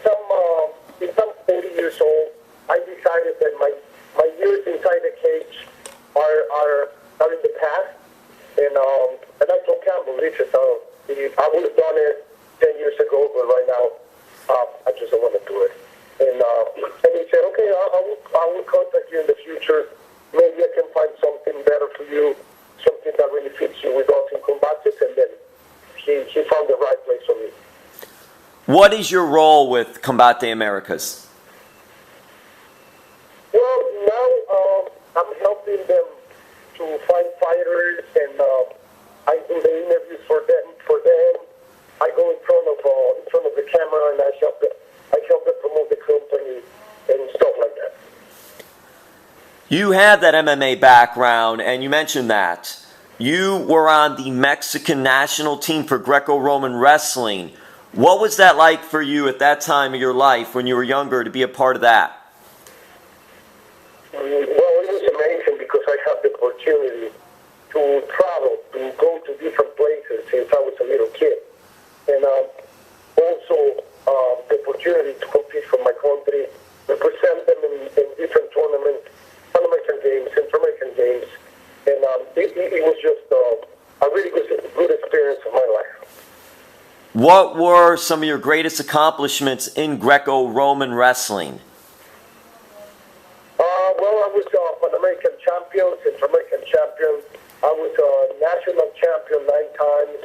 since I'm 40 years old, I decided that my years inside the cage are in the past, and I told Campbell, listen, I would have done it 10 years ago, but right now I just don't want to do it. And he said, okay, I will contact you in the future. Maybe I can find something better for you, something that really fits you with us in Combate, and then he found the right place for me. What is your role with Combate Americas? Well, now I'm helping them to find fighters, and I do the interviews for them. I go in front of the camera, and I help them promote the company and stuff like that. You have that MMA background, and you mentioned that. You were on the Mexican national team for Greco Roman wrestling. What was that like for you at that time of your life when you were younger to be a part of that? Well, it was amazing because I had the opportunity to travel, to go to different places since I was a little kid. And also the opportunity to compete for my country, represent them in different tournaments, Pan American Games, Central American Games. And it was just a really good experience of my life. What were some of your greatest accomplishments in Greco-Roman wrestling? Well, I was an American champion, Central American champion. I was a national champion 9 times,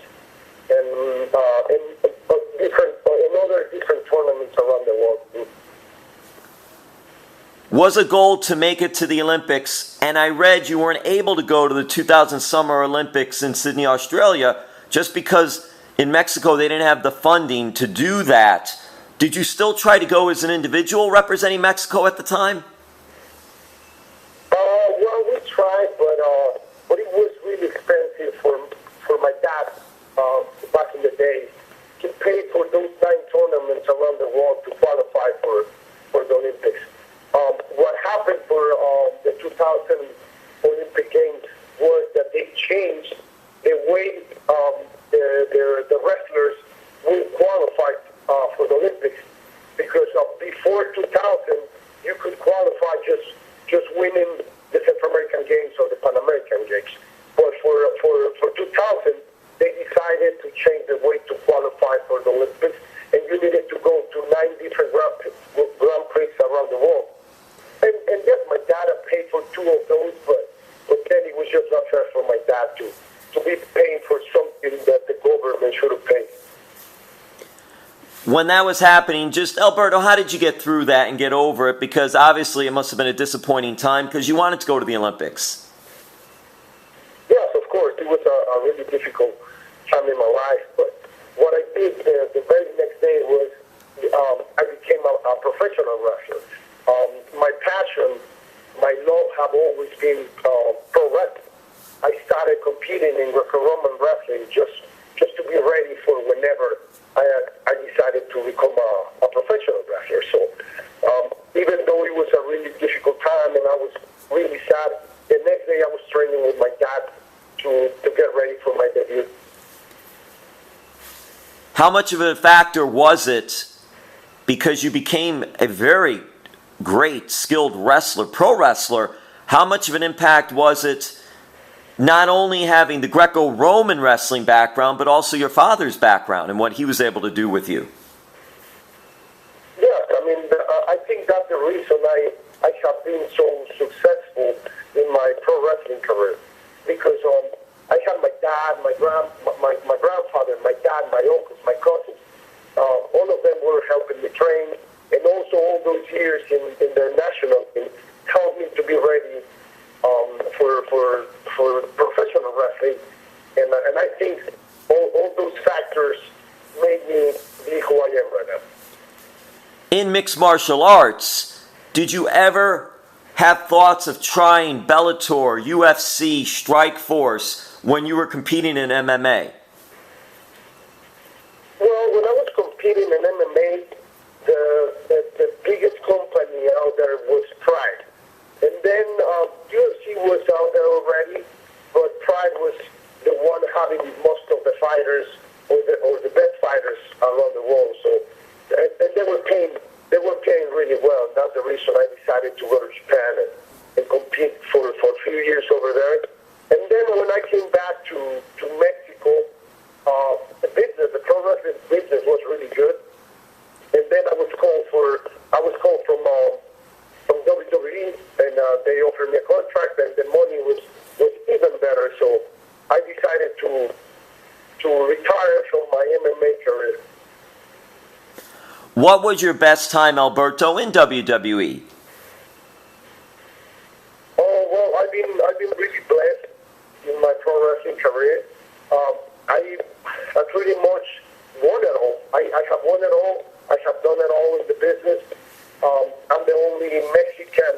and in other different tournaments around the world. Was a goal to make it to the Olympics, and I read you weren't able to go to the 2000 Summer Olympics in Sydney, Australia, just because in Mexico they didn't have the funding to do that. Did you still try to go as an individual representing Mexico at the time? Well, we tried, but it was really expensive for my dad back in the day. He paid for those 9 tournaments around the world to qualify for the Olympics. What happened for the 2000 Olympic Games was that they changed the way the wrestlers would qualify for the Olympics, because before 2000 you could qualify just winning the Central American Games or the Pan American Games. But for 2000 they decided to change the way to qualify for the Olympics, and you needed to go to 9 different Grand Prix around the world. And yes, my dad paid for 2 of those, but then it was just not fair for my dad to be paying for something that the government should have paid. When that was happening, just Alberto, how did you get through that and get over it? Because obviously it must have been a disappointing time because you wanted to go to the Olympics. Yes, of course. It was a really difficult time in my life. But what I did the very next day was I became a professional wrestler. My passion, my love have always been pro wrestling. I started competing in Greco Roman wrestling just to be ready for whenever I decided to become a professional wrestler. So even though it was a really difficult time and I was really sad, the next day I was training with my dad to get ready for my debut. How much of a factor was it, because you became a very great, skilled wrestler, pro wrestler, how much of an impact was it not only having the Greco-Roman wrestling background, but also your father's background and what he was able to do with you? Yes, I mean, I think that's the reason I have been so successful in my pro wrestling career. Because I had my dad, my grandfather, my dad, my uncles, my cousins. All of them were helping me train. And also all those years in the national team helped me to be ready for professional wrestling, and I think all those factors made me be who I am right now. In mixed martial arts, did you ever have thoughts of trying Bellator, UFC, Strikeforce when you were competing in MMA? Well, when I was competing in MMA, the biggest company out there was Pride. And then UFC was out there already, but Pride was the one having most of the fighters or the best fighters around the world. So, and they were paying reason, I decided to go to Japan and compete for a few years over there. And then when I came back to Mexico, the pro wrestling business was really good. And then I was called from WWE, and they offered me a contract, and the money was even better. So I decided to retire from my MMA career. What was your best time, Alberto, in WWE? Oh well, I've been really blessed in my pro wrestling career. I pretty much won it all. I have won it all. I have done it all in the business. I'm the only Mexican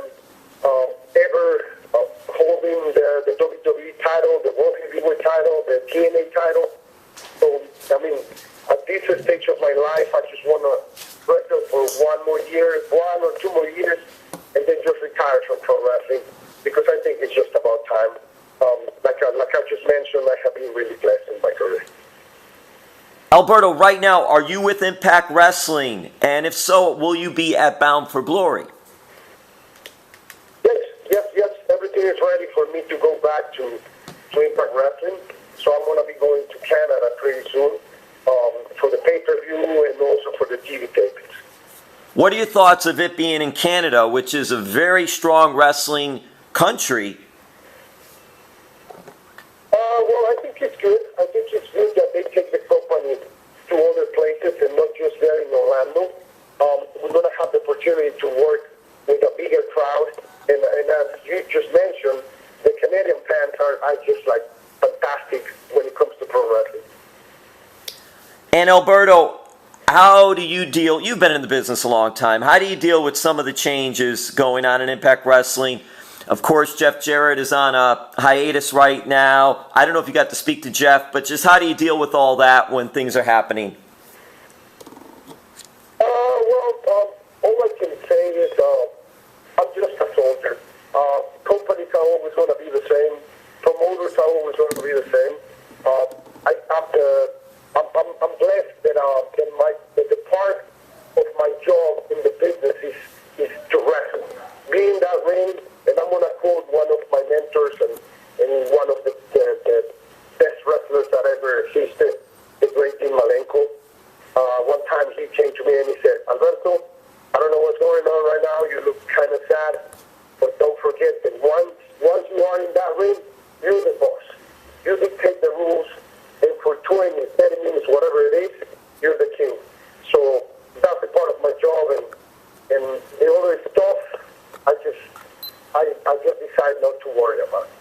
ever holding the WWE title, the World Heavyweight title, the TNA title. So, I mean, at this stage of my life, I just want to wrestle for one or two more years, and then just retire from pro wrestling, because I think it's just about time. Like I just mentioned, I have been really blessed in my career. Alberto, right now, are you with Impact Wrestling? And if so, will you be at Bound for Glory? Yes. Everything is ready for me to go back to Impact Wrestling. So I'm going to be going to Canada pretty soon for the pay-per-view and also for the TV tapings. What are your thoughts of it being in Canada, which is a very strong wrestling country? Well, I think it's good. I think it's good that they take the company to other places and not just there in Orlando. We're going to have the opportunity to work with a bigger crowd. And as you just mentioned, the Canadian fans are just like fantastic when it comes to pro wrestling. And Alberto, how do you deal? You've been in the business a long time. How do you deal with some of the changes going on in Impact Wrestling? Of course, Jeff Jarrett is on a hiatus right now. I don't know if you got to speak to Jeff, but just how do you deal with all that when things are happening? All I can say is I'm just a soldier. Companies are always going to be the same. Promoters are always going to be the same. I'm blessed that the part of my job in the business is to wrestle. Be in that ring, and I'm going to quote one of my mentors and one of the best wrestlers that ever existed, the great Dean Malenko. One time he came to me and he said, "Alberto, I don't know what's going on right now. You look kind of sad, but don't forget that once you are in that ring, you're the boss. You dictate the rules, and for 20, 30 minutes, whatever it is, you're the king." So that's a part of my job, and the other stuff, I just decide not to worry about it.